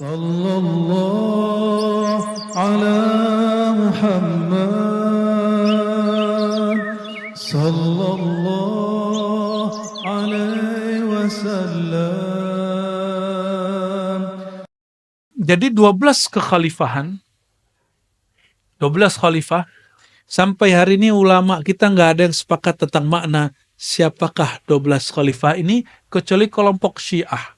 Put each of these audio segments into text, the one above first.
Sallallahu ala Muhammad Sallallahu alaihi wasallam. Jadi 12 kekhalifahan, 12 khalifah, sampai hari ini ulama kita nggak ada yang sepakat tentang makna siapakah 12 khalifah ini, kecuali kelompok Syiah.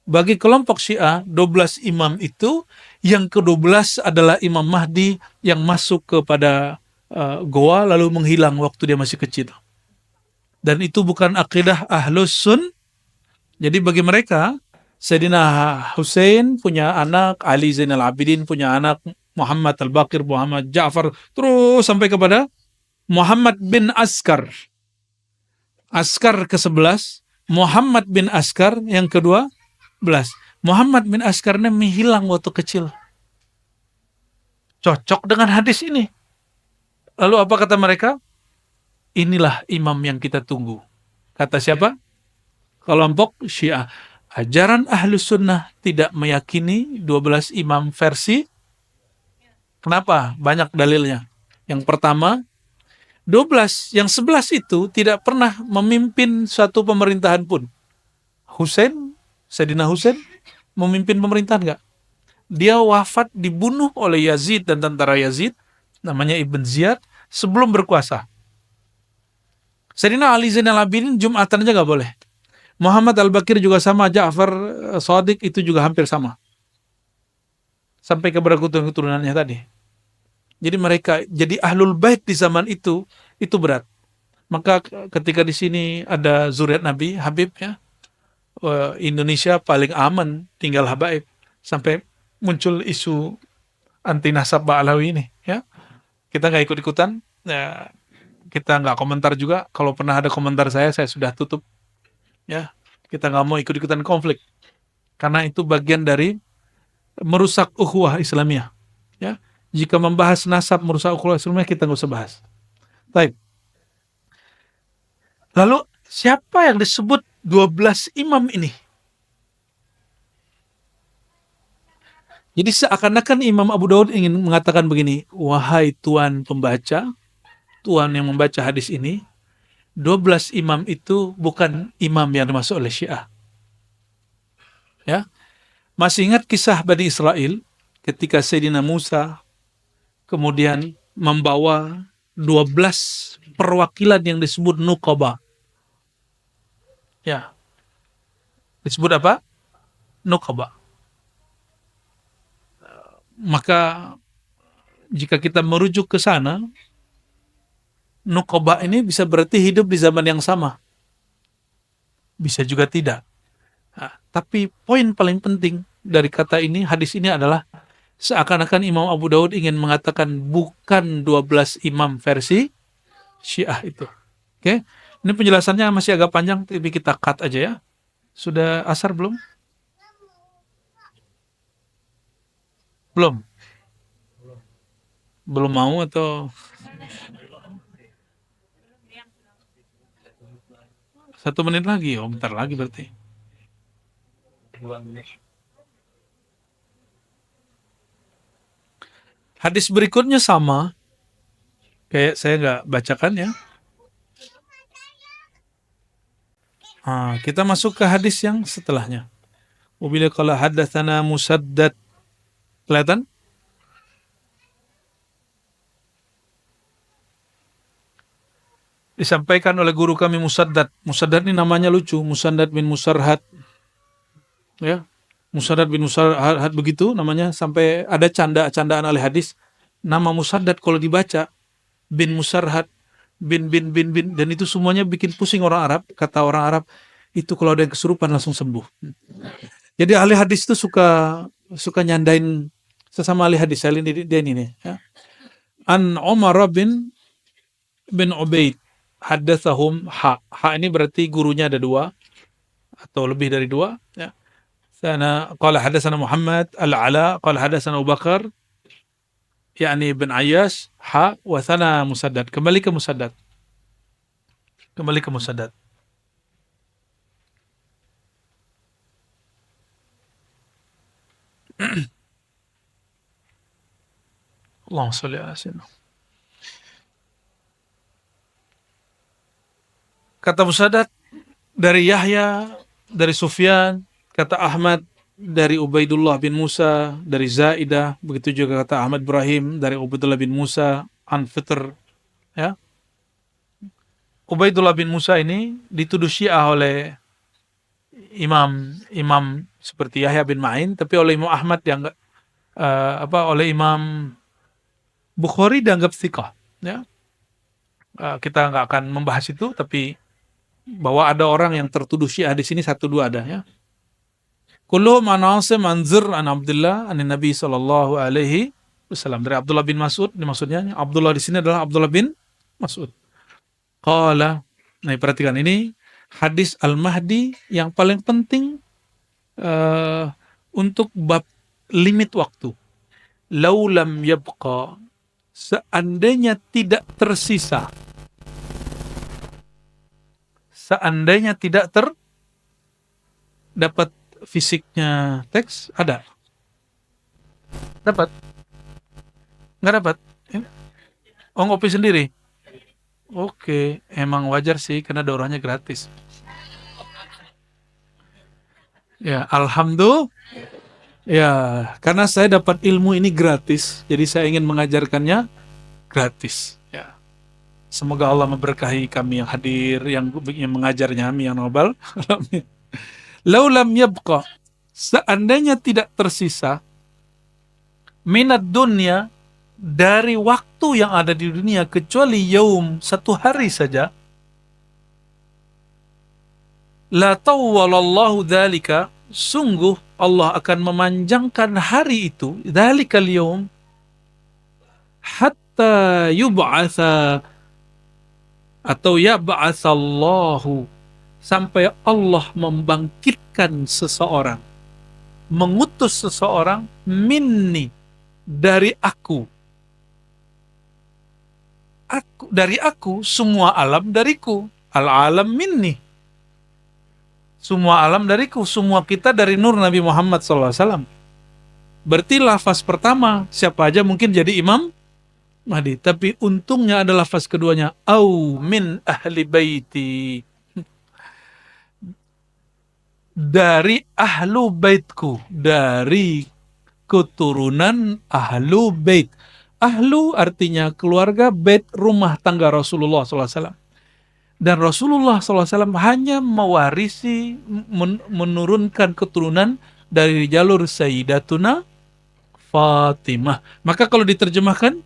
Bagi kelompok Syiah, 12 imam itu, yang ke-12 adalah Imam Mahdi yang masuk kepada goa lalu menghilang waktu dia masih kecil. Dan itu bukan akidah Ahlus Sun. Jadi bagi mereka, Sayyidina Hussein punya anak, Ali Zainal Abidin punya anak, Muhammad Al-Baqir, Muhammad Ja'far, terus sampai kepada Muhammad bin Askar. Askar ke-11, Muhammad bin Askar yang ke-12. Muhammad bin Askar ini menghilang waktu kecil. Cocok dengan hadis ini. Lalu apa kata mereka? Inilah imam yang kita tunggu. Kata siapa? Kelompok Syiah. Ajaran Ahlus Sunnah tidak meyakini 12 imam versi. Kenapa? Banyak dalilnya. Yang pertama, 12, yang 11 itu tidak pernah memimpin suatu pemerintahan pun. Sayyidina Hussein memimpin pemerintahan enggak? Dia wafat dibunuh oleh Yazid dan tentara Yazid, namanya Ibn Ziyad, sebelum berkuasa. Sayyidina Ali Zainal Abidin Jumatan aja enggak boleh. Muhammad Al-Baqir juga sama, Ja'far Shadiq itu juga hampir sama. Sampai kepada keturunannya tadi. Jadi mereka jadi ahlul bait di zaman itu berat. Maka ketika di sini ada zuriat Nabi, Habib ya, Indonesia paling aman tinggal habaib, sampai muncul isu anti nasab Ba'alawi ini ya. Kita nggak ikut-ikutan ya, kita nggak komentar juga. Kalau pernah ada komentar saya sudah tutup ya. Kita nggak mau ikut-ikutan konflik karena itu bagian dari merusak ukhuwah Islamiyah ya. Jika membahas nasab merusak ukhuwah Islamiyah, kita nggak usah bahas. Baik. Lalu siapa yang disebut 12 imam ini? Jadi seakan-akan Imam Abu Daud ingin mengatakan begini, wahai Tuan pembaca, Tuan yang membaca hadis ini, 12 imam itu bukan imam yang dimaksud oleh Syiah. Ya. Masih ingat kisah Bani Israel ketika Sayyidina Musa kemudian membawa 12 perwakilan yang disebut Nuqaba. Ya. Disebut apa? Nuqaba. Maka jika kita merujuk ke sana, Nuqaba ini bisa berarti hidup di zaman yang sama. Bisa juga tidak. Nah, tapi poin paling penting dari kata ini, hadis ini adalah seakan-akan Imam Abu Daud ingin mengatakan bukan 12 imam versi Syiah itu. Oke? Ini penjelasannya masih agak panjang, tapi kita cut aja ya. Sudah asar belum? Belum? Belum mau atau 1 menit lagi? Oh, bentar lagi berarti. Hadis berikutnya sama. Kayak saya nggak bacakan ya. Kita masuk ke hadis yang setelahnya. Wabila qala haddatsana Musaddad. Kelihatan? Disampaikan oleh guru kami Musaddad. Musaddad ini namanya lucu, Musaddad bin Musarhad. Ya. Musaddad bin Musarhad begitu namanya, sampai ada candaan oleh hadis. Nama Musaddad kalau dibaca bin Musarhad, bin, dan itu semuanya bikin pusing orang Arab. Kata orang Arab, itu kalau ada yang kesurupan langsung sembuh. Jadi ahli hadis itu suka nyandain sesama ahli hadis. Dia ini ya. An Umar bin Ubaid haddatsahum ha ini berarti gurunya ada 2 atau lebih dari 2 ya. Sana qala hadatsana Muhammad al-Ala qala hadatsana Abu Bakar yakni bin Ayyash wa sana Musaddad. Kembali ke Musaddad. Allahumma sholli ala sayyidina. Kata Musaddad dari Yahya, dari Sufyan, kata Ahmad dari Ubaidullah bin Musa, dari Zaidah, begitu juga kata Ahmad Ibrahim dari Ubaidullah bin Musa, an Fitr, ya. Ubaidullah bin Musa ini dituduh Syiah oleh imam seperti Yahya bin Ma'in, tapi oleh Imam Ahmad dianggap oleh Imam Bukhari dianggap thiqah, ya. Kita nggak akan membahas itu, tapi bahwa ada orang yang tertuduh Syiah di sini satu dua ada, ya. Kulluhum an Asim an Zir an Abdullah an Nabi sallallahu alaihi wasallam, dari Abdullah bin Mas'ud, maksudnya Abdullah di sini adalah Abdullah bin Mas'ud. Qala, nah perhatikan ini hadis Al-Mahdi yang paling penting untuk bab limit waktu. Lau lam yabqa, seandainya tidak tersisa, seandainya tidak dapat fisiknya teks, ada? Dapat? Nggak dapat? Oh, ngopi sendiri? Oke, emang wajar sih, karena daurahnya gratis. Ya, alhamdulillah. Ya, karena saya dapat ilmu ini gratis, jadi saya ingin mengajarkannya gratis. Ya. Semoga Allah memberkahi kami yang hadir, yang mengajarnya, kami yang nobel. Laulam yabqa, seandainya tidak tersisa minat dunia, dari waktu yang ada di dunia, kecuali yaum, satu hari saja, la tawwalallahu dzalika, sungguh Allah akan memanjangkan hari itu, dzalikal yaum, hatta yub'atsa, atau yab'atsallahu, sampai Allah membangkitkan seseorang, mengutus seseorang, minni, dari aku, dari aku, semua alam dariku, al-alam minni, semua alam dariku, semua kita dari nur Nabi Muhammad SAW. Berarti lafaz pertama, siapa aja mungkin jadi Imam Mahdi. Tapi untungnya ada lafaz keduanya, au min ahli baiti, dari ahlu baitku, dari keturunan ahlu bait. Ahlu artinya keluarga, bait rumah tangga Rasulullah SAW. Dan Rasulullah SAW hanya mewarisi, menurunkan keturunan dari jalur Sayyidatuna Fatimah. Maka kalau diterjemahkan,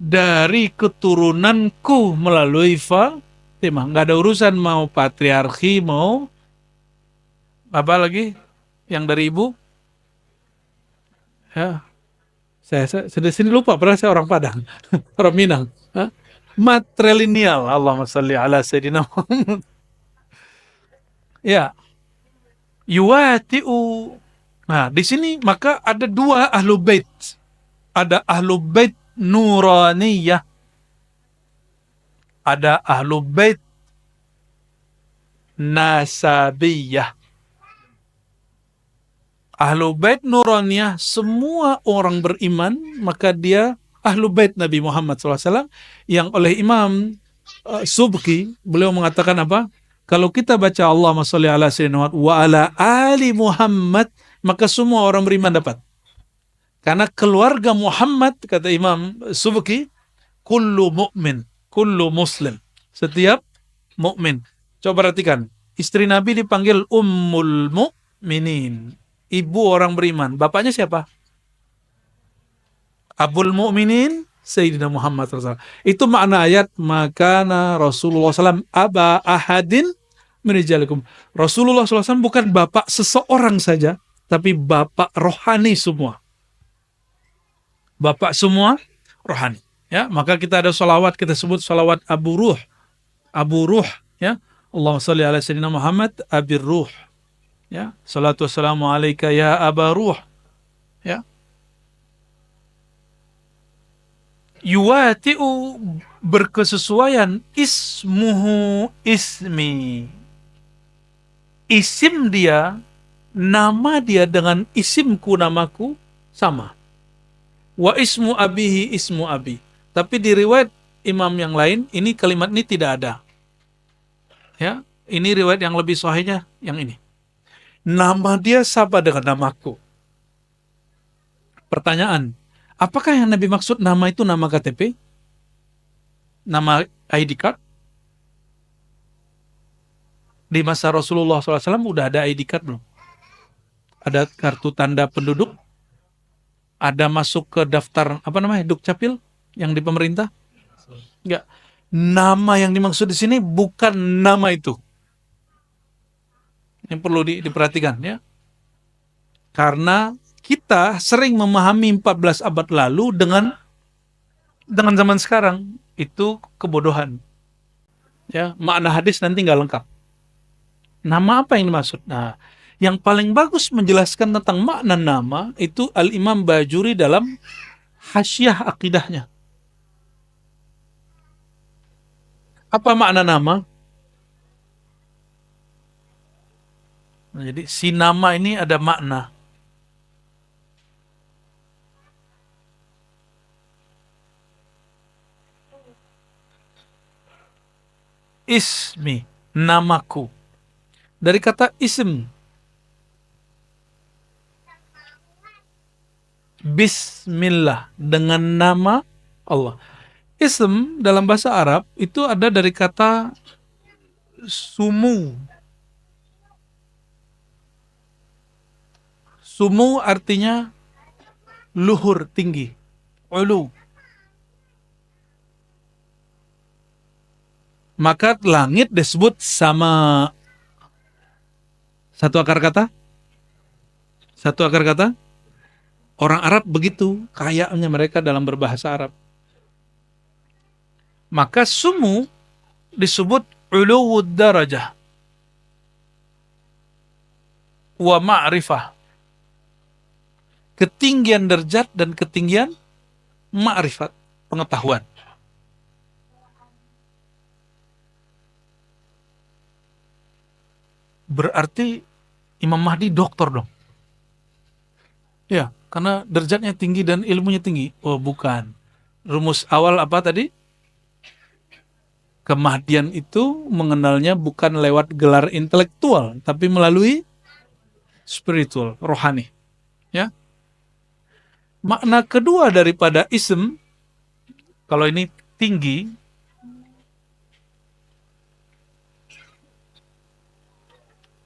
dari keturunanku melalui Fatimah. Nggak ada urusan mau patriarki, mau apa lagi yang dari ibu. Ya, saya sini lupa, padahal saya orang Padang, orang Minang. Matrilineal, Allahumma salli ala sayyidina Muhammad. Ya, yuwati'u. Nah, di sini maka ada dua ahlu bait. Ada ahlu bait nuraniyah, ada ahlu bait nasabiyah. Ahlu bait nuraniyah, semua orang beriman, maka dia ahlu bait Nabi Muhammad SAW, yang oleh Imam Subki, beliau mengatakan apa? Kalau kita baca Allahumma sholli ala sayyidina Muhammad wa ala ali Muhammad, maka semua orang beriman dapat. Karena keluarga Muhammad, kata Imam Subki, kullu mu'min, kullu muslim, setiap mukmin. Coba perhatikan, istri Nabi dipanggil Ummul Mu'minin, ibu orang beriman. Bapaknya siapa? Abul Mu'minin Sayyidina Muhammad SAW. Itu makna ayat, makana Rasulullah SAW aba ahadin min rijalikum. Rasulullah SAW bukan bapak seseorang saja, tapi bapak rohani semua. Bapak semua rohani. Ya, maka kita ada salawat, kita sebut salawat Abu Ruh. Abu Ruh, ya. Allahumma shalli ala sayyidina Muhammad Abir Ruh. Ya, salatu wassalamu alaika ya Aba Ruh. Ya. Yuwati'u, berkesesuaian, ismuhu ismi, isim dia nama dia dengan isimku, namaku sama. Wa ismu abihi ismu abi. Tapi di riwayat imam yang lain, ini kalimat ini tidak ada. Ya, ini riwayat yang lebih sahihnya yang ini. Nama dia sama dengan namaku. Pertanyaan, apakah yang Nabi maksud nama itu nama KTP? Nama ID card? Di masa Rasulullah SAW udah ada ID card belum? Ada kartu tanda penduduk? Ada masuk ke daftar, Dukcapil yang di pemerintah? Enggak. Nama yang dimaksud di sini bukan nama itu. Yang perlu diperhatikan ya. Karena kita sering memahami 14 abad lalu dengan zaman sekarang. Itu kebodohan. Ya, makna hadis nanti nggak lengkap. Nama apa yang dimaksud? Nah, yang paling bagus menjelaskan tentang makna nama itu Al-Imam Bajuri dalam Hasyiah Aqidahnya. Apa makna nama? Nah, jadi si nama ini ada makna. Ismi, namaku. Dari kata ism. Bismillah, dengan nama Allah. Ism dalam bahasa Arab itu ada dari kata sumu. Sumu artinya luhur, tinggi. Ulu. Maka langit disebut sama satu akar kata. Satu akar kata. Orang Arab begitu kayanya mereka dalam berbahasa Arab. Maka sumu disebut uluwud darajah wa ma'rifah. Ketinggian derajat dan ketinggian ma'rifat, pengetahuan. Berarti Imam Mahdi doktor dong. Ya, karena derajatnya tinggi dan ilmunya tinggi. Oh, bukan. Rumus awal apa tadi? Kemahdian itu mengenalnya bukan lewat gelar intelektual, tapi melalui spiritual, rohani. Ya. Makna kedua daripada ism, kalau ini tinggi,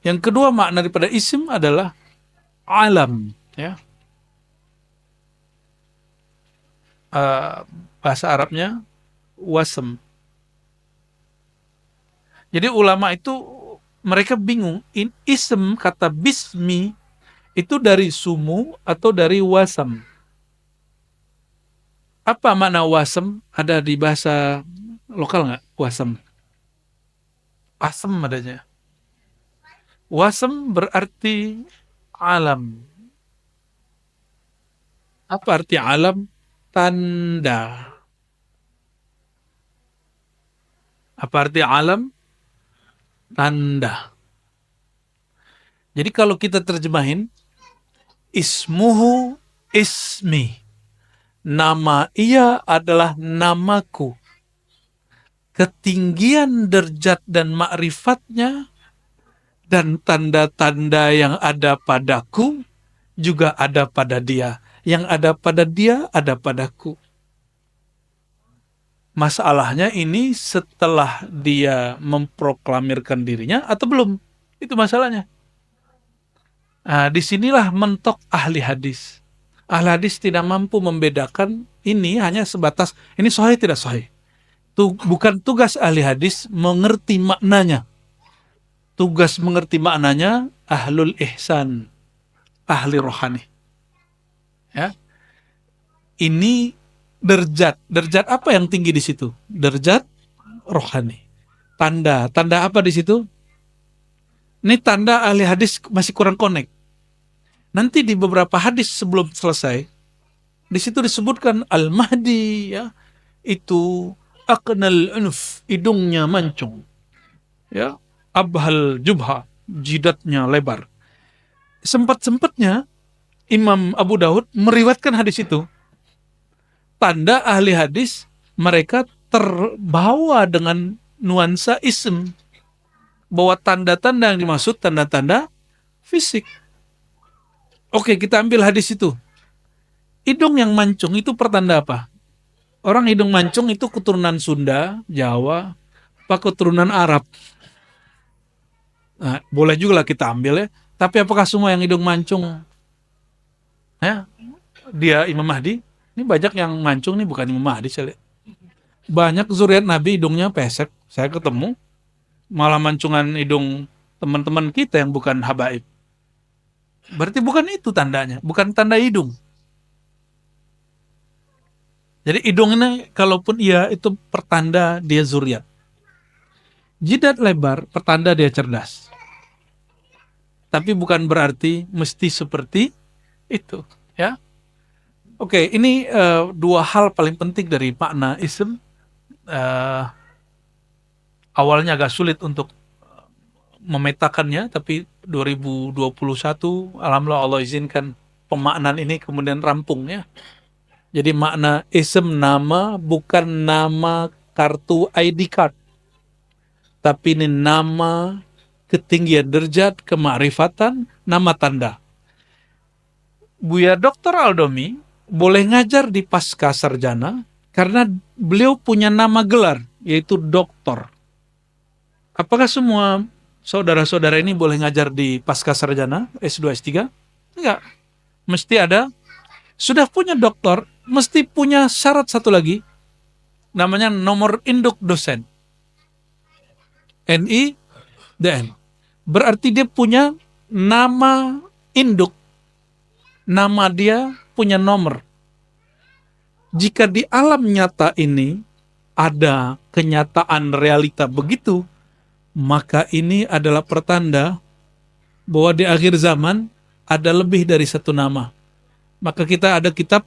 yang kedua makna daripada ism adalah alam, ya. Bahasa Arabnya wasm. Jadi ulama itu mereka bingung, ism kata bismi itu dari sumu atau dari wasam. Apa makna wasam? Ada di bahasa lokal nggak? Wasam. Asam adanya. Wasam berarti alam. Apa arti alam? Tanda. Apa arti alam? Tanda. Jadi kalau kita terjemahin, ismuhu ismi. Nama ia adalah namaku. Ketinggian derajat dan ma'rifatnya dan tanda-tanda yang ada padaku juga ada pada dia. Yang ada pada dia ada padaku. Masalahnya ini setelah dia memproklamirkan dirinya atau belum? Itu masalahnya. Nah, disinilah mentok ahli hadis. Ahli hadis tidak mampu membedakan ini hanya sebatas ini sahih tidak sahih. Bukan tugas ahli hadis mengerti maknanya. Tugas mengerti maknanya ahlul ihsan, ahli rohani. Ya. Ini derajat. Derajat apa yang tinggi di situ? Derajat rohani. Tanda apa di situ? Ini tanda ahli hadis masih kurang connect. Nanti di beberapa hadis sebelum selesai, di situ disebutkan Al-Mahdi, ya, itu aqnal unuf, hidungnya mancung, ya, abhal jubha, jidatnya lebar. sempat-sempatnya Imam Abu Daud meriwayatkan hadis itu. Tanda ahli hadis mereka terbawa dengan nuansa ism, bahwa tanda-tanda yang dimaksud tanda-tanda fisik. Oke, kita ambil hadis itu. Hidung yang mancung itu pertanda apa? Orang hidung mancung itu keturunan Sunda, Jawa, apa keturunan Arab? Nah, boleh juga lah kita ambil ya. Tapi apakah semua yang hidung mancung ya, dia Imam Mahdi? Ini banyak yang mancung nih bukan Imam Mahdi saya lihat. Banyak zuriat Nabi hidungnya pesek. Saya ketemu malah mancungan hidung teman-teman kita yang bukan habaib. Berarti bukan itu tandanya, bukan tanda hidung. Jadi hidung ini kalaupun iya itu pertanda dia zuriat. Jidat lebar pertanda dia cerdas. Tapi bukan berarti mesti seperti itu, ya. Oke, ini dua hal paling penting dari makna ism. Awalnya agak sulit untuk memetakannya, tapi 2021 alhamdulillah Allah izinkan pemaknaan ini kemudian rampung ya. Jadi makna ism nama bukan nama kartu ID card, tapi ini nama ketinggian derajat, kemakrifatan, nama tanda. Buya Dr. Aldomi boleh ngajar di pasca sarjana karena beliau punya nama gelar, yaitu doktor. Apakah semua saudara-saudara ini boleh ngajar di pasca sarjana, S2, S3? Enggak. Mesti ada, sudah punya doktor, mesti punya syarat satu lagi, namanya nomor induk dosen. NIDN. Berarti dia punya nama induk. Nama dia punya nomor. Jika di alam nyata ini ada kenyataan realita begitu, maka ini adalah pertanda bahwa di akhir zaman ada lebih dari satu nama. Maka kita ada kitab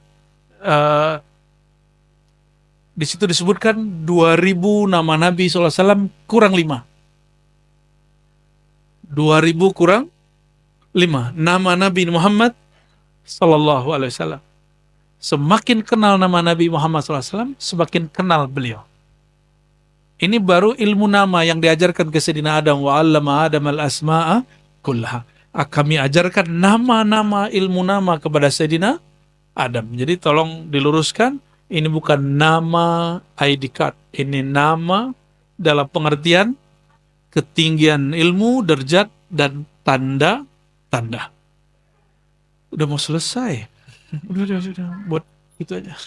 di situ disebutkan 2000 nama Nabi SAW kurang 5. 2000 kurang 5. Nama Nabi Muhammad Sallallahu Alaihi Wasallam. Semakin kenal nama Nabi Muhammad SAW, semakin kenal beliau. Ini baru ilmu nama yang diajarkan ke Sayyidina Adam. Wa 'allama Adam al-asma'a kullaha. Kami ajarkan nama-nama ilmu nama kepada Sayyidina Adam. Jadi tolong diluruskan, ini bukan nama ID card. Ini nama dalam pengertian ketinggian ilmu, derajat, dan tanda-tanda. Udah mau selesai. Udah. Buat itu aja.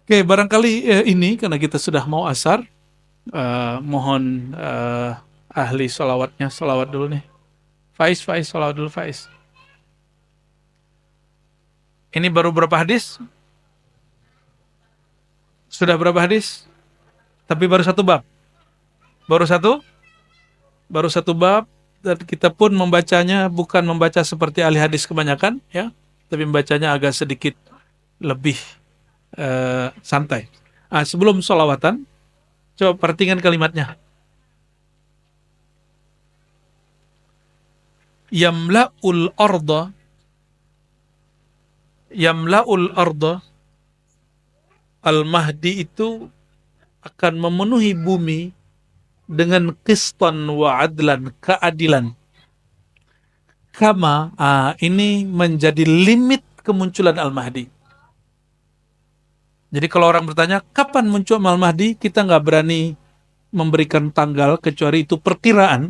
Oke, barangkali ini karena kita sudah mau asar, mohon ahli sholawatnya, sholawat dulu nih. Faiz, sholawat dulu Faiz. Ini baru berapa hadis? Sudah berapa hadis? Tapi baru satu bab. Baru satu bab. Dan kita pun membacanya bukan membaca seperti ahli hadis kebanyakan, ya, tapi membacanya agak sedikit lebih santai. Sebelum sholawatan, coba perhatikan kalimatnya. Yamla'ul arda, Al-Mahdi itu akan memenuhi bumi dengan qistan wa adlan, keadilan. Kama, ini menjadi limit kemunculan Al-Mahdi. Jadi kalau orang bertanya, kapan muncul Al-Mahdi? Kita nggak berani memberikan tanggal, kecuali itu perkiraan.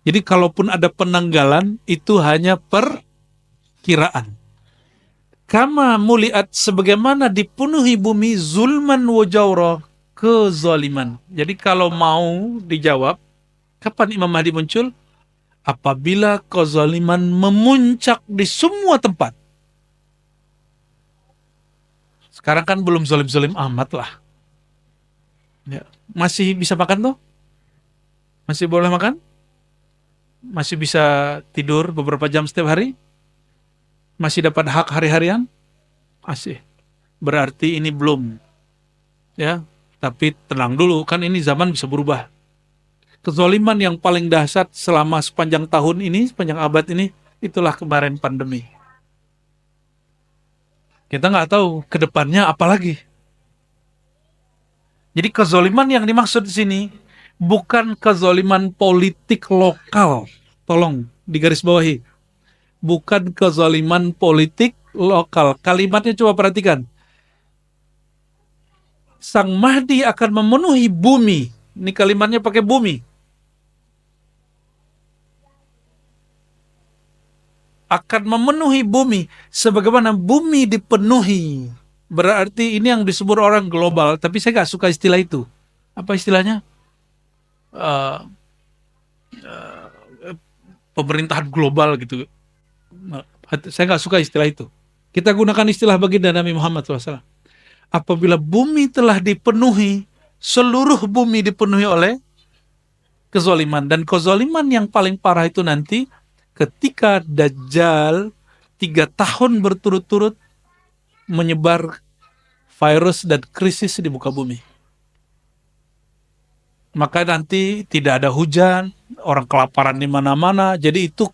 Jadi kalaupun ada penanggalan, itu hanya perkiraan. Kama muliat, sebagaimana dipenuhi bumi zulman wa jawra, kezaliman. Jadi kalau mau dijawab, kapan Imam Mahdi muncul? Apabila kezaliman memuncak di semua tempat. Sekarang kan belum zalim-zalim amat lah. Ya. Masih bisa makan tuh? Masih boleh makan? Masih bisa tidur beberapa jam setiap hari? Masih dapat hak hari-harian? Masih. Berarti ini belum. Ya. Tapi tenang dulu, kan ini zaman bisa berubah. Kezaliman yang paling dahsyat selama sepanjang tahun ini, sepanjang abad ini, Itulah kemarin pandemi. Kita nggak tahu ke depannya apa lagi. Jadi kezoliman yang dimaksud di sini bukan kezoliman politik lokal. Tolong digarisbawahi. Bukan kezoliman politik lokal. Kalimatnya coba perhatikan. Sang Mahdi akan memenuhi bumi. Ini kalimatnya pakai bumi. Akan memenuhi bumi sebagaimana bumi dipenuhi. Berarti ini yang disebut orang global, tapi saya nggak suka istilah itu. Apa istilahnya? Eh, Pemerintahan global gitu. Saya nggak suka istilah itu. Kita gunakan istilah baginda Nabi Muhammad SAW. Apabila bumi telah dipenuhi, seluruh bumi dipenuhi oleh kezoliman. Dan kezoliman yang paling parah itu nanti ketika Dajjal 3 tahun berturut-turut menyebar virus dan krisis di muka bumi. Maka nanti tidak ada hujan, orang kelaparan di mana-mana. Jadi itu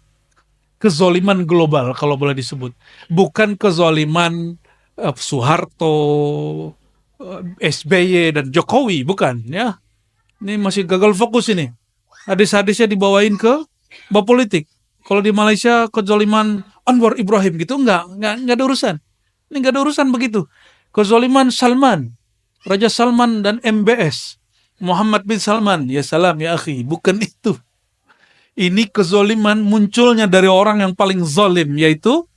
kezoliman global kalau boleh disebut. Bukan kezoliman Soeharto, SBY dan Jokowi, bukan ya. Ini masih gagal fokus ini. Hadis-hadisnya dibawain ke bab politik. Kalau di Malaysia kezoliman Anwar Ibrahim gitu enggak ada urusan. Ini enggak ada urusan begitu. Kezoliman Salman, Raja Salman dan MBS, Muhammad bin Salman, ya salam ya akhi, bukan itu. Ini kezoliman munculnya dari orang yang paling zalim, yaitu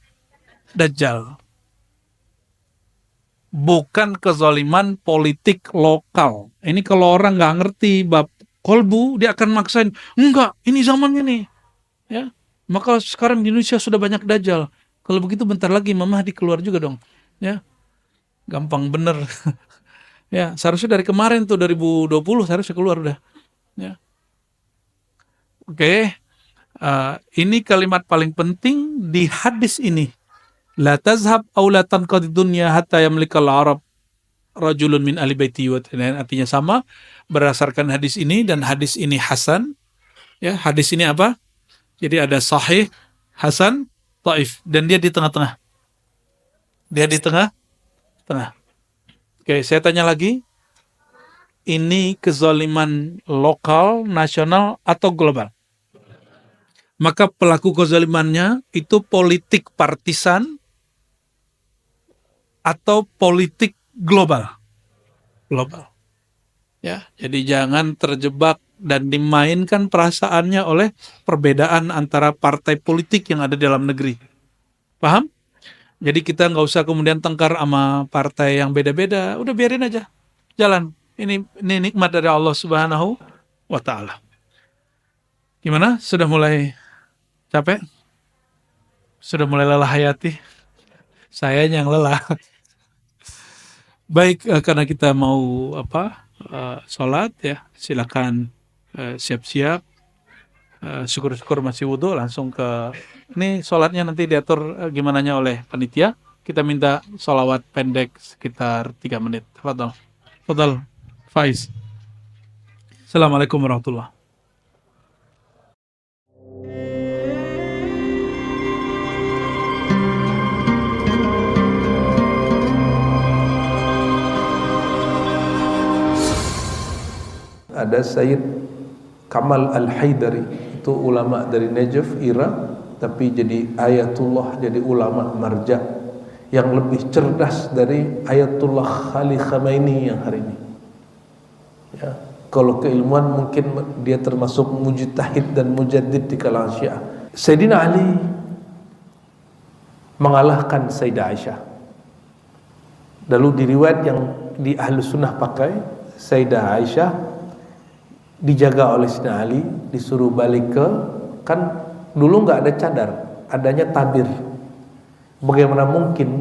Dajjal. Bukan kezoliman politik lokal. Ini kalau orang nggak ngerti bab kolbu, dia akan maksain, enggak, ini zamannya nih. Ya, maka sekarang di Indonesia sudah banyak Dajjal. Kalau begitu bentar lagi Imam Mahdi keluar juga dong. Ya, gampang bener. Ya, seharusnya dari kemarin tuh 2020 seharusnya keluar udah. Ya. Oke. Ini kalimat paling penting di hadis ini. La tazhab aw la tanqadi dunya hatta yamlikal Arab rajulun min ahli baiti wa artinya sama berdasarkan hadis ini, dan hadis ini hasan. Ya, hadis ini apa? Jadi ada sahih, hasan, dhaif, dan dia di tengah-tengah. Dia di tengah-tengah. Oke, saya tanya lagi. Ini kezaliman lokal, nasional, atau global? Maka pelaku kezalimannya itu politik partisan atau politik global. Global. Ya, jadi jangan terjebak dan dimainkan perasaannya oleh perbedaan antara partai politik yang ada di dalam negeri. Paham? Jadi kita nggak usah kemudian tengkar sama partai yang beda-beda. Udah biarin aja. Jalan. Ini nikmat dari Allah Subhanahu wa Ta'ala. Gimana? Sudah mulai capek? Sudah mulai lelah hayati? Saya yang lelah. Baik, karena kita mau sholat ya, silakan siap-siap. Syukur-syukur masih wudhu, langsung ke ini sholatnya nanti diatur gimananya oleh panitia. Kita minta sholawat pendek sekitar 3 menit. Tafadhal Faiz. Assalamualaikum warahmatullahi wabarakatuh. Ada Sayyid Kamal Al-Haidari, itu ulama dari Najaf, Irak, tapi jadi ayatullah, jadi ulama marja yang lebih cerdas dari Ayatullah Khalil Khamenei yang hari ini. Ya, kalau keilmuan mungkin dia termasuk mujtahid dan mujaddid di kalangan Syiah. Sayyidina Ali mengalahkan Sayyidah Aisyah. Lalu di riwayat yang di Ahlus Sunnah pakai, Sayyidah Aisyah dijaga oleh Sayyidina Ali, disuruh balik ke, kan dulu nggak ada cadar, adanya tabir. Bagaimana mungkin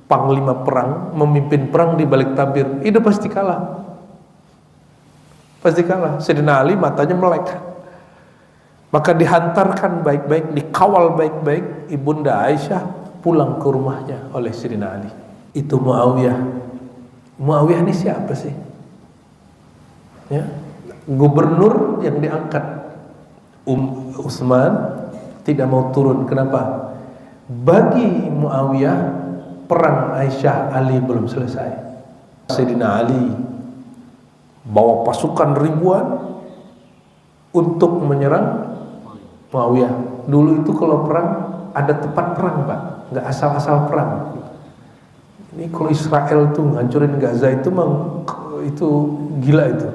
panglima perang memimpin perang di balik tabir? Itu pasti kalah. Pasti kalah. Sayyidina Ali matanya melek. Maka dihantarkan baik-baik, dikawal baik-baik Ibunda Aisyah pulang ke rumahnya oleh Sayyidina Ali. Itu Muawiyah. Muawiyah ini siapa sih? Ya, gubernur yang diangkat Utsman, tidak mau turun. Kenapa? Bagi Muawiyah, perang Aisyah Ali belum selesai. Sayyidina Ali bawa pasukan ribuan untuk menyerang Muawiyah. Dulu itu kalau perang ada tempat perang, Pak, nggak asal-asal perang. Ini kalau Israel tuh ngancurin Gaza itu itu gila itu.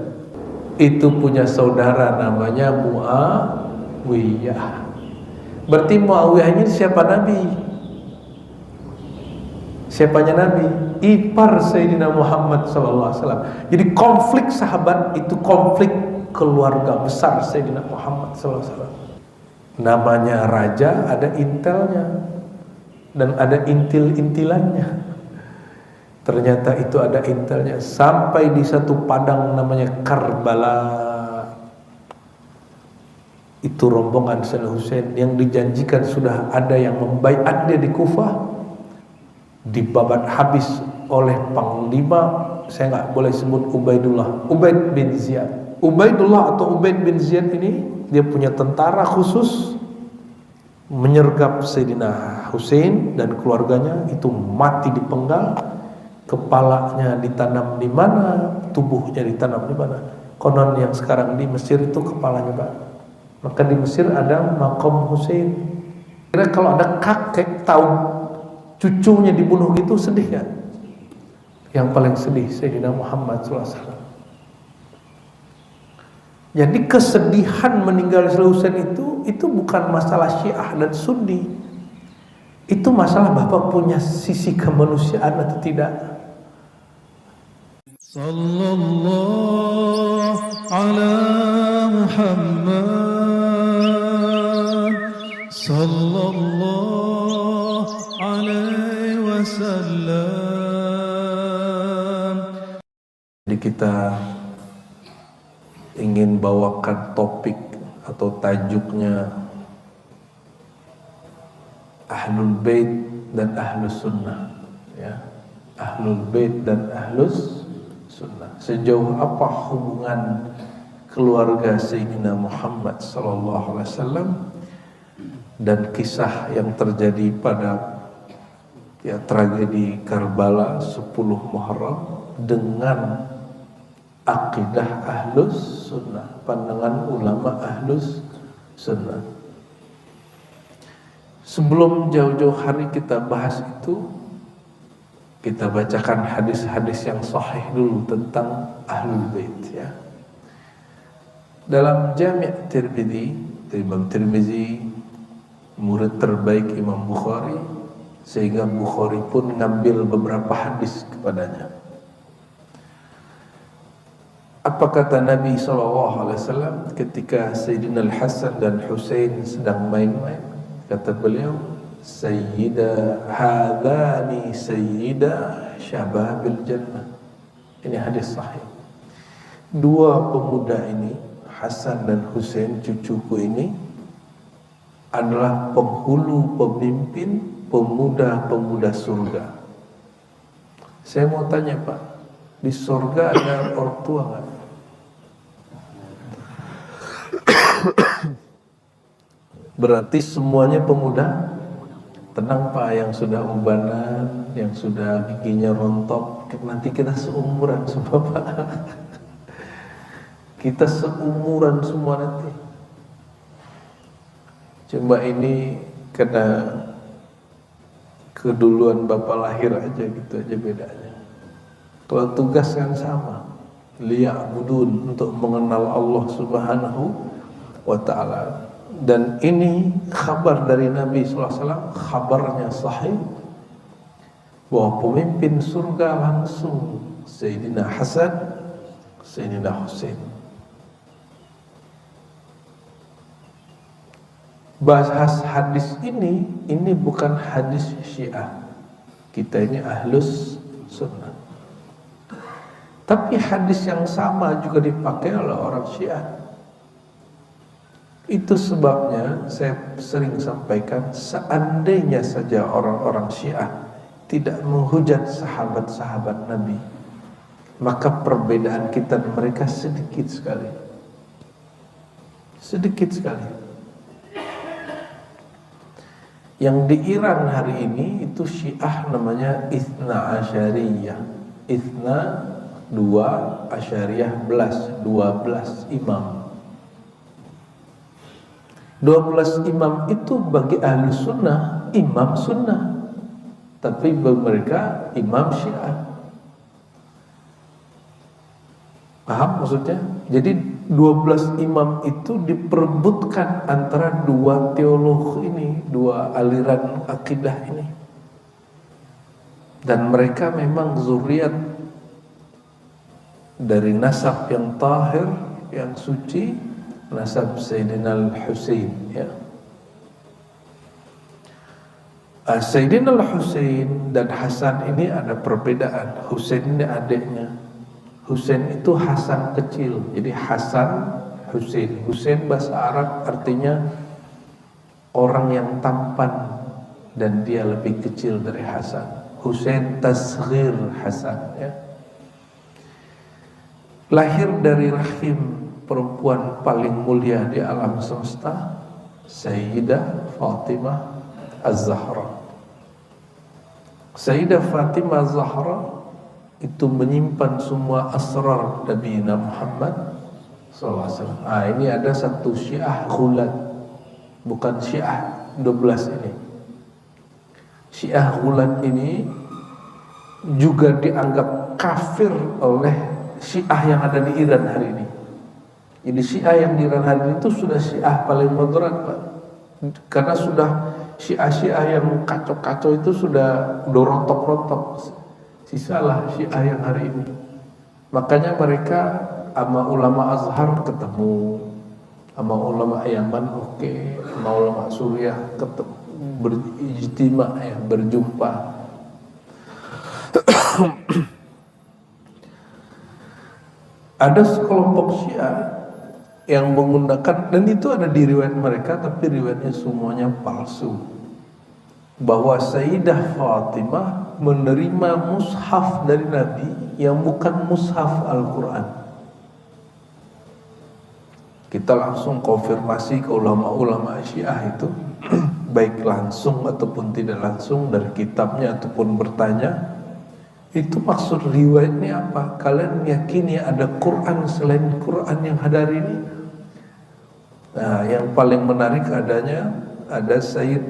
Itu punya saudara namanya Muawiyah. Berarti Muawiyah ini siapa Nabi? Siapanya Nabi? Ipar Sayyidina Muhammad SAW. Jadi konflik sahabat itu konflik keluarga besar Sayyidina Muhammad SAW. Namanya raja, ada intelnya dan ada intil-intilannya. Ternyata itu ada intelnya. Sampai di satu padang namanya Karbala, itu rombongan Sayyidina Husain yang dijanjikan sudah ada yang membaiat dia di Kufah, dibabat habis oleh panglima, saya nggak boleh sebut Ubaid bin Ziyad. Ubaidullah atau Ubaid bin Ziyad ini dia punya tentara khusus menyergap Sayyidina Husain dan keluarganya, itu mati dipenggal, kepalanya ditanam di mana, tubuhnya ditanam di mana. Konon yang sekarang di Mesir itu kepalanya, Pak. Maka di Mesir ada makam Husain. Kira kalau ada kakek tahu cucunya dibunuh gitu, sedih kan? Yang paling sedih Sayyidina Muhammad SAW. Jadi kesedihan meninggal Husain itu bukan masalah Syiah dan Sunni. Itu masalah Bapak punya sisi kemanusiaan atau tidak. Sallallahu ala Muhammad sallallahu alaihi wasallam. Jadi kita ingin bawakan topik atau tajuknya Ahlul Bait dan Ahlus Sunnah, ya. Ahlul Bait dan Ahlus Sunnah. Sejauh apa hubungan keluarga Sayyidina Muhammad sallallahu alaihi wasallam dan kisah yang terjadi pada tragedi Karbala 10 Muharram dengan akidah Ahlus Sunnah, pandangan ulama Ahlus Sunnah. Sebelum jauh-jauh hari kita bahas itu, kita bacakan hadis-hadis yang sahih dulu tentang Ahlul Bait, ya. Dalam Jami' Tirmidzi, Imam Tirmidzi murid terbaik Imam Bukhari, sehingga Bukhari pun ngambil beberapa hadis kepadanya. Apa kata Nabi SAW ketika Sayyidina Al-Hasan dan Husain sedang main-main? Kata beliau, hadani sayyida syababil jannah. Ini hadis sahih. Dua pemuda ini, Hasan dan Husain, cucuku ini, adalah penghulu pemimpin pemuda-pemuda surga. Saya mau tanya, Pak, di surga ada ortua nggak? Berarti semuanya pemuda. Tenang, Pak, yang sudah ubanan, yang sudah giginya rontok, nanti kita seumuran semua, Pak. Kita seumuran semua nanti. Cuma ini karena keduluan Bapak lahir aja, gitu aja bedanya. Kalau tugas kan sama, liya'budun, untuk mengenal Allah Subhanahu wa ta'ala. Dan ini kabar dari Nabi SAW, kabarnya sahih, bahwa pemimpin surga langsung Sayyidina Hasan, Sayyidina Husain. Bahas hadis ini bukan hadis Syiah. Kita ini Ahlus Sunnah. Tapi hadis yang sama juga dipakai oleh orang Syiah. Itu sebabnya saya sering sampaikan, seandainya saja orang-orang Syiah tidak menghujat sahabat-sahabat Nabi, maka perbedaan kita dan mereka sedikit sekali. Sedikit sekali. Yang di Iran hari ini itu Syiah namanya Ithna Asyariyah. Ithna dua, Asyariyah 12 imam. 12 imam itu bagi ahli sunnah imam sunnah, tapi bagi mereka imam Syiah. Paham maksudnya? Jadi 12 imam itu diperebutkan antara dua teolog ini, dua aliran akidah ini. Dan mereka memang zuriat dari nasab yang tahir, yang suci, nasab Sayyidina Al-Husain, ya. Sayyidina Al-Husain dan Hasan ini ada perbedaan. Husain ini adiknya. Husain itu Hasan kecil, jadi Hasan Husain. Husain bahasa Arab artinya orang yang tampan dan dia lebih kecil dari Hasan. Husain tasghir Hasan, ya. Lahir dari rahim perempuan paling mulia di alam semesta, Sayyidah Fatimah Az-Zahra. Sayyidah Fatimah Az-Zahra itu menyimpan semua asrar Nabi Muhammad SAW. Ini ada satu Syiah Ghulat, bukan Syiah 12 ini. Syiah Ghulat ini juga dianggap kafir oleh Syiah yang ada di Iran hari ini. Jadi Syiah yang di Iran hari ini itu sudah Syiah paling moderat, Pak. Karena sudah Syiah yang kacau-kacau itu sudah rontok-rontok. Sisalah Syiah yang hari ini. Makanya mereka sama ulama Azhar ketemu, sama ulama Yaman sama ulama Suriah ketemu, berijtima, ya, berjumpa. Ada sekelompok Syiah yang menggunakan, dan itu ada di riwayat mereka, tapi riwayatnya semuanya palsu, bahwa Sayyidah Fatimah menerima mushaf dari Nabi yang bukan mushaf Al-Quran. Kita langsung konfirmasi ke ulama-ulama Syiah itu, baik langsung ataupun tidak langsung, dari kitabnya ataupun bertanya, itu maksud riwayatnya apa? Kalian meyakini ada Quran selain Quran yang ada hari ini? Nah, yang paling menarik ada Sayyid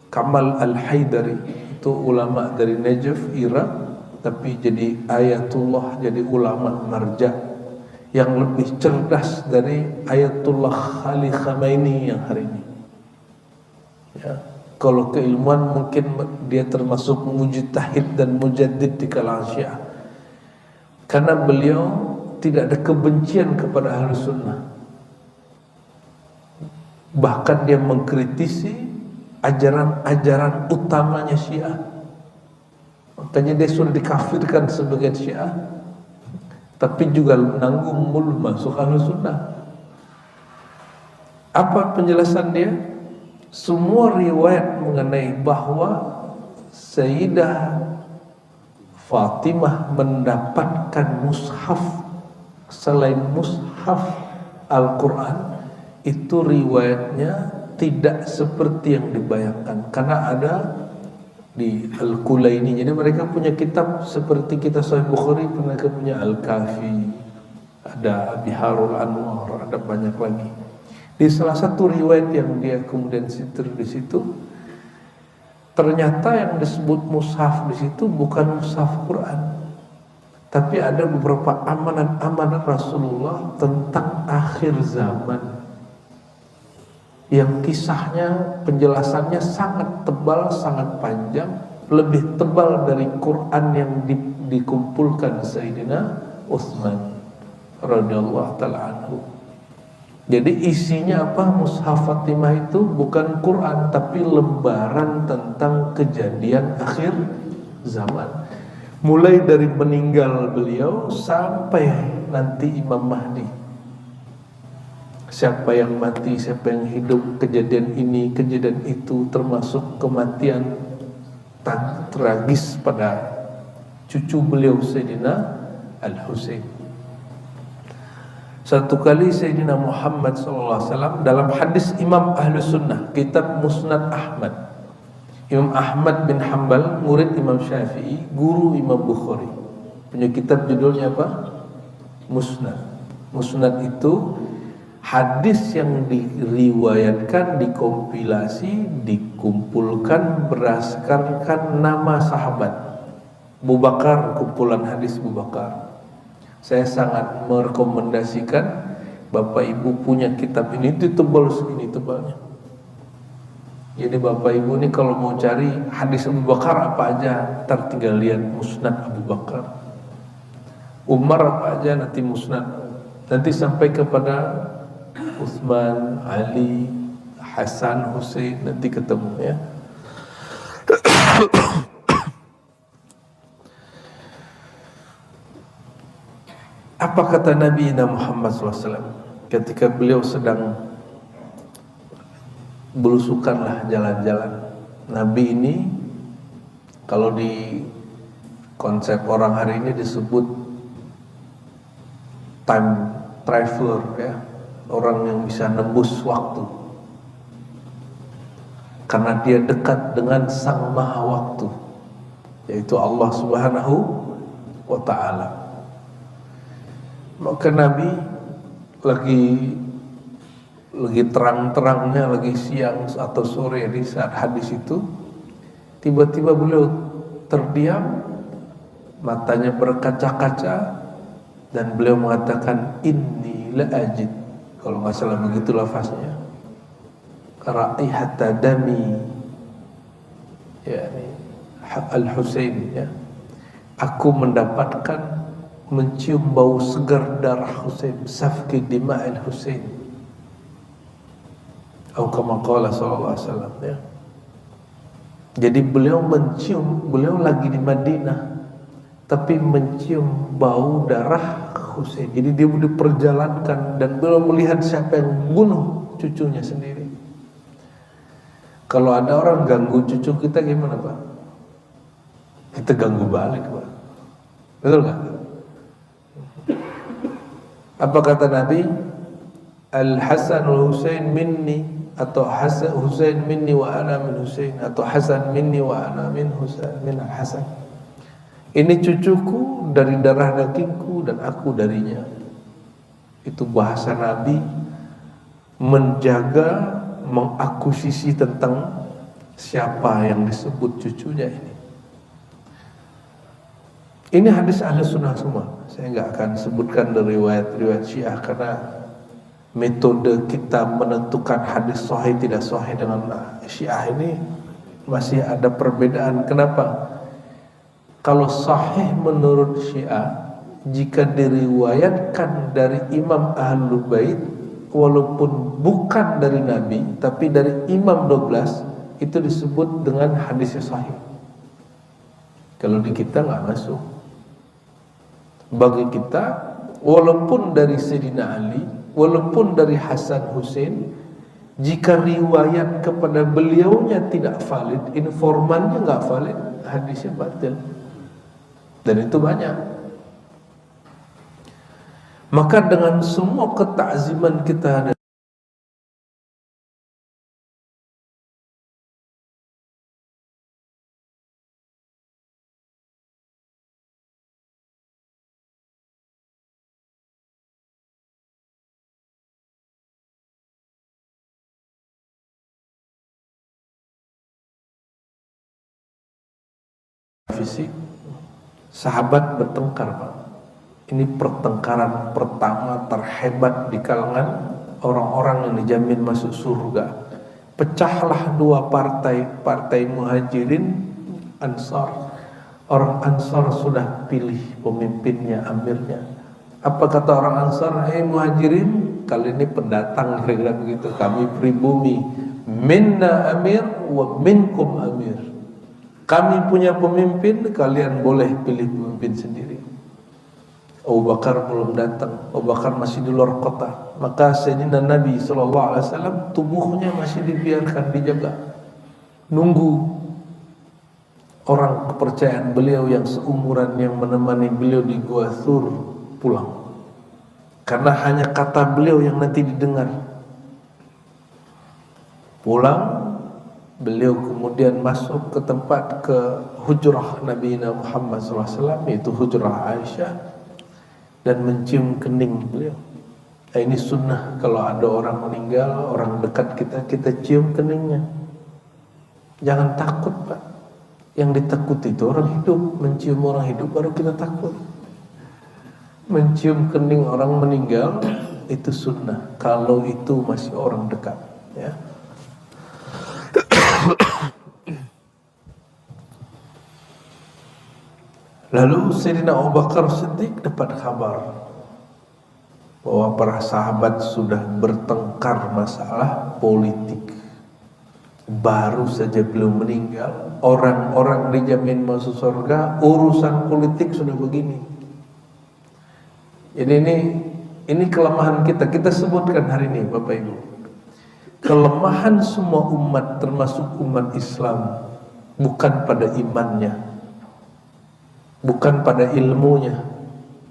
Kamal Al-Haidari, itu ulama dari Najaf, Irak, tapi jadi ayatullah, jadi ulama marja yang lebih cerdas dari Ayatullah Ali Khamenei yang hari ini. Ya, kalau keilmuan mungkin dia termasuk mujtahid dan mujaddid di kalangan Syiah, karena beliau tidak ada kebencian kepada Ahlus Sunnah. Bahkan dia mengkritisi ajaran-ajaran utamanya Syiah. Makanya dia sudah dikafirkan sebagai Syiah, tapi juga menanggung mulu masuk Ahlus Sunnah. Apa penjelasan dia? Semua riwayat mengenai bahwa Sayyidah Fatimah mendapatkan mushaf selain mushaf Al-Quran, itu riwayatnya tidak seperti yang dibayangkan, karena ada di Al-Kulaini. Jadi mereka punya kitab seperti kita Sahih Bukhari, mereka punya Al-Kafi, ada Biharul Anwar, ada banyak lagi. Di salah satu riwayat yang dia kemudian sitir di situ, ternyata yang disebut mushaf di situ bukan mushaf Quran, tapi ada beberapa amanat-amanat Rasulullah tentang akhir zaman, yang kisahnya, penjelasannya sangat tebal, sangat panjang, lebih tebal dari Quran yang dikumpulkan Sayyidina Utsman radhiyallahu taala anhu. Jadi isinya apa? Mushaf Fatimah itu bukan Quran, tapi lembaran tentang kejadian akhir zaman. Mulai dari meninggal beliau sampai nanti Imam Mahdi. Siapa yang mati, siapa yang hidup, kejadian ini, kejadian itu, termasuk kematian tragis pada cucu beliau Sayyidina Al-Husain. Satu kali Sayyidina Muhammad SAW dalam hadis Imam Ahlus Sunnah, kitab Musnad Ahmad, Imam Ahmad bin Hanbal, murid Imam Syafi'i, guru Imam Bukhari, punya kitab judulnya apa? Musnad. Musnad itu hadis yang diriwayatkan, dikompilasi, dikumpulkan berdasarkan nama sahabat. Abu Bakar, kumpulan hadis Abu Bakar. Saya sangat merekomendasikan Bapak Ibu punya kitab ini, itu tebal segini tebalnya. Jadi Bapak Ibu ini kalau mau cari hadis Abu Bakar apa aja, ntar tinggal lihat Musnad Abu Bakar. Umar apa aja nanti Musnad. Nanti sampai kepada Utsman, Ali, Hasan, Hussein, nanti ketemu ya. Apa kata Nabi Muhammad SAW ketika beliau sedang belusukanlah jalan-jalan. Nabi ini kalau di konsep orang hari ini disebut time traveler ya, orang yang bisa nembus waktu karena dia dekat dengan Sang Maha Waktu, yaitu Allah Subhanahu wa Ta'ala. Maka Nabi lagi terang-terangnya, lagi siang atau sore di saat hadis itu, tiba-tiba beliau terdiam, matanya berkaca-kaca, dan beliau mengatakan inni la ajid, kalau nggak salah begitu lafaznya, raihata dami, yakni al-Husain ya, aku mendapatkan mencium bau segar darah Husain, safki dima'il Husain, atau kama qala sallallahu alaihi wasallam ya. Jadi beliau mencium, beliau lagi di Madinah tapi mencium bau darah Husain. Jadi dia diperjalankan dan beliau melihat siapa yang bunuh cucunya sendiri. Kalau ada orang ganggu cucu kita gimana Pak? Kita ganggu balik Pak. Betul nggak? Apa kata Nabi? Al-Hasan wal-Husain minni, atau Husain minni wa ana min Husain, atau Hasan minni wa ana min Husain min Hasan. Ini cucuku dari darah dagingku dan aku darinya. Itu bahasa Nabi menjaga, mengakuisisi tentang siapa yang disebut cucunya ini. Ini hadis ahli sunnah semua. Saya nggak akan sebutkan dari riwayat Syiah karena metode kita menentukan hadis sahih tidak sahih dengan Syiah ini masih ada perbedaan. Kenapa? Kalau sahih menurut Syiah, jika diriwayatkan dari Imam Ahlul Bait, walaupun bukan dari Nabi tapi dari Imam 12, itu disebut dengan hadis sahih. Kalau di kita nggak masuk. Bagi kita, walaupun dari Sayyidina Ali, walaupun dari Hasan Hussein, jika riwayat kepada beliaunya tidak valid, informannya nggak valid, hadisnya batil. Dan itu banyak. Maka dengan semua ketakziman kita fisik, sahabat bertengkar Pak. Ini pertengkaran pertama terhebat di kalangan orang-orang yang dijamin masuk surga. Pecahlah dua partai, partai Muhajirin, Ansar. Orang Ansar sudah pilih pemimpinnya, amirnya. Apa kata orang Ansar? Hei Muhajirin, kali ini pendatang, kira-kira begitu. Kami pribumi, minna amir wa minkum amir. Kami punya pemimpin, kalian boleh pilih pemimpin sendiri. Abu Bakar belum datang, Abu Bakar masih di luar kota. Maka Sayyidina Nabi SAW tubuhnya masih dibiarkan, dijaga, nunggu orang kepercayaan beliau yang seumuran, yang menemani beliau di Gua Thur pulang. Karena hanya kata beliau yang nanti didengar. Pulang, beliau kemudian masuk ke tempat ke hujrah Nabi Muhammad SAW, yaitu hujrah Aisyah, dan mencium kening beliau. Ini sunnah, kalau ada orang meninggal, orang dekat kita, kita cium keningnya. Jangan takut, Pak. Yang ditakuti itu orang hidup. Mencium orang hidup baru kita takut. Mencium kening orang meninggal itu sunnah, kalau itu masih orang dekat, ya. Lalu Sayyidina Abu Bakar Siddiq dapat kabar bahwa para sahabat sudah bertengkar masalah politik. Baru saja beliau meninggal, orang-orang dijamin masuk surga, urusan politik sudah begini. Jadi ini kelemahan kita. Kita sebutkan hari ini, Bapak Ibu. Kelemahan semua umat, termasuk umat Islam, bukan pada imannya, bukan pada ilmunya,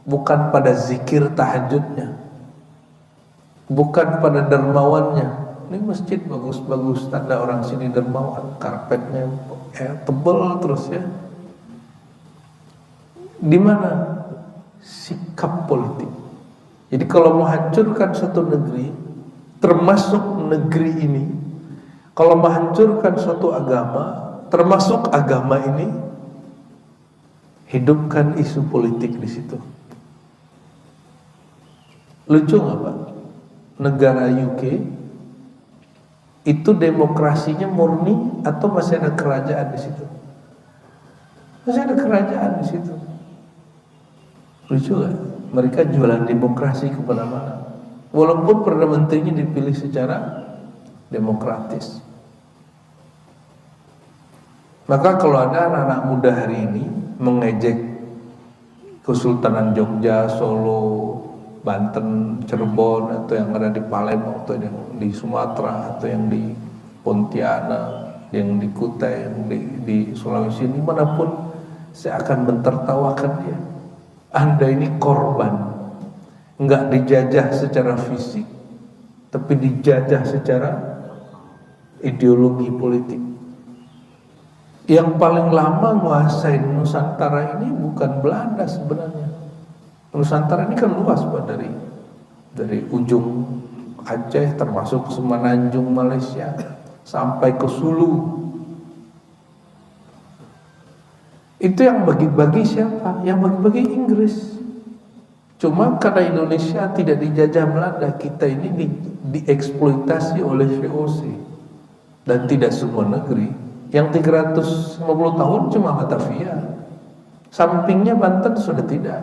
bukan pada zikir tahajudnya, bukan pada dermawannya. Ini masjid bagus-bagus, tanda orang sini dermawan, karpetnya tebal terus, ya. Di mana sikap politik? Jadi kalau mau hancurkan satu negeri, termasuk negeri ini, kalau menghancurkan suatu agama, termasuk agama ini, hidupkan isu politik di situ. Lucu nggak, Pak? Negara UK itu demokrasinya murni atau masih ada kerajaan di situ? Masih ada kerajaan di situ. Lucu nggak? Mereka jualan demokrasi kemana-mana. Walaupun Perdana Menterinya dipilih secara demokratis. Maka kalau ada anak-anak muda hari ini mengejek Kesultanan Jogja, Solo, Banten, Cirebon, atau yang ada di Palembang, atau yang di Sumatera, atau yang di Pontianak, yang di Kutai, yang di Sulawesi, dimanapun, saya akan mentertawakan dia. Anda ini korban, enggak dijajah secara fisik, tapi dijajah secara ideologi politik. Yang paling lama menguasai Nusantara ini bukan Belanda sebenarnya. Nusantara ini kan luas, Pak, dari ujung Aceh termasuk Semenanjung Malaysia sampai ke Sulu. Itu yang bagi-bagi siapa? Yang bagi-bagi Inggris. Cuma karena Indonesia tidak dijajah Belanda, kita ini dieksploitasi oleh VOC. Dan tidak semua negeri. Yang 350 tahun cuma Batavia. Sampingnya Banten sudah tidak.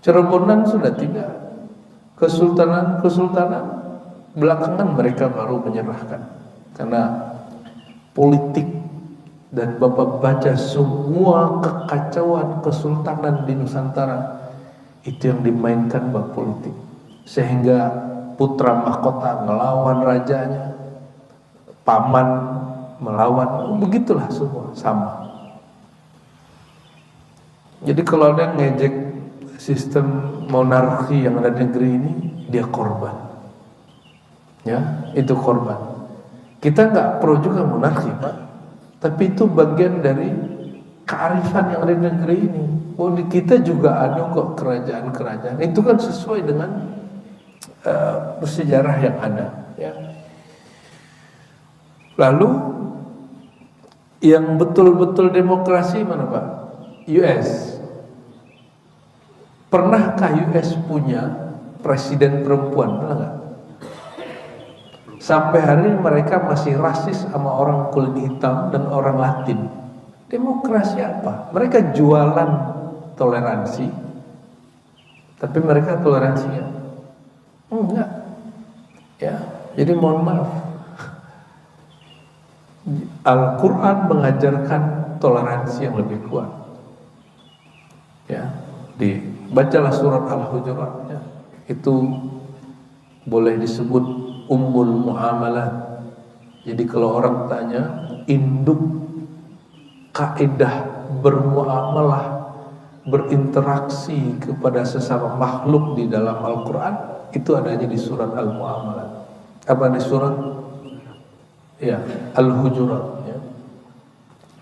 Cirebonan sudah tidak. Kesultanan belakangan mereka baru menyerahkan. Karena politik, dan Bapak baca semua kekacauan kesultanan di Nusantara, itu yang dimainkan bab politik. Sehingga putra mahkota melawan rajanya, paman melawan, begitulah semua sama. Jadi kalau ada yang ngejek sistem monarki yang ada di negeri ini, dia korban. Ya, itu korban. Kita nggak pro juga monarki, Pak. Tapi itu bagian dari kearifan yang ada di negeri ini. Oh, di kita juga ada kok kerajaan-kerajaan. Itu kan sesuai dengan sejarah yang ada. Ya. Lalu yang betul-betul demokrasi mana, Pak? US. Pernahkah US punya presiden perempuan? Pernah nggak? Sampai hari ini mereka masih rasis sama orang kulit hitam dan orang Latin. Demokrasi apa? Mereka jualan toleransi, tapi mereka toleransinya enggak. Ya, jadi mohon maaf. Al-Quran mengajarkan toleransi yang lebih kuat. Ya, bacalah surat Al-Hujurat. Ya. Itu boleh disebut Ummul Muamalat. Jadi kalau orang tanya induk kaidah bermuamalah, berinteraksi kepada sesama makhluk di dalam Al-Quran, itu adanya di surat Al-Muamalat. Apa di surat? ya, Al-Hujurat, ya.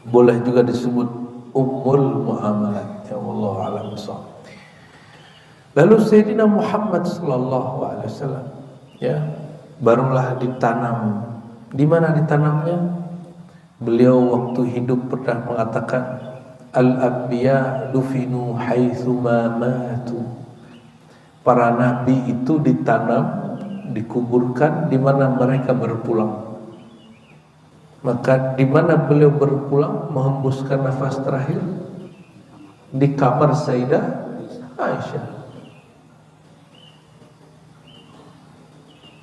Boleh juga disebut Ummul Muamalat, ya, wallahu a'lam bishawab. Lalu Sayyidina Muhammad sallallahu alaihi wasallam, ya, barulah ditanam. Di mana ditanamnya? Beliau waktu hidup pernah mengatakan, al-anbiya dufinu haitsu ma matu. Para nabi itu ditanam, dikuburkan di mana mereka berpulang. Maka di mana beliau berpulang menghembuskan nafas terakhir? Di kamar Sayyidah Aisyah.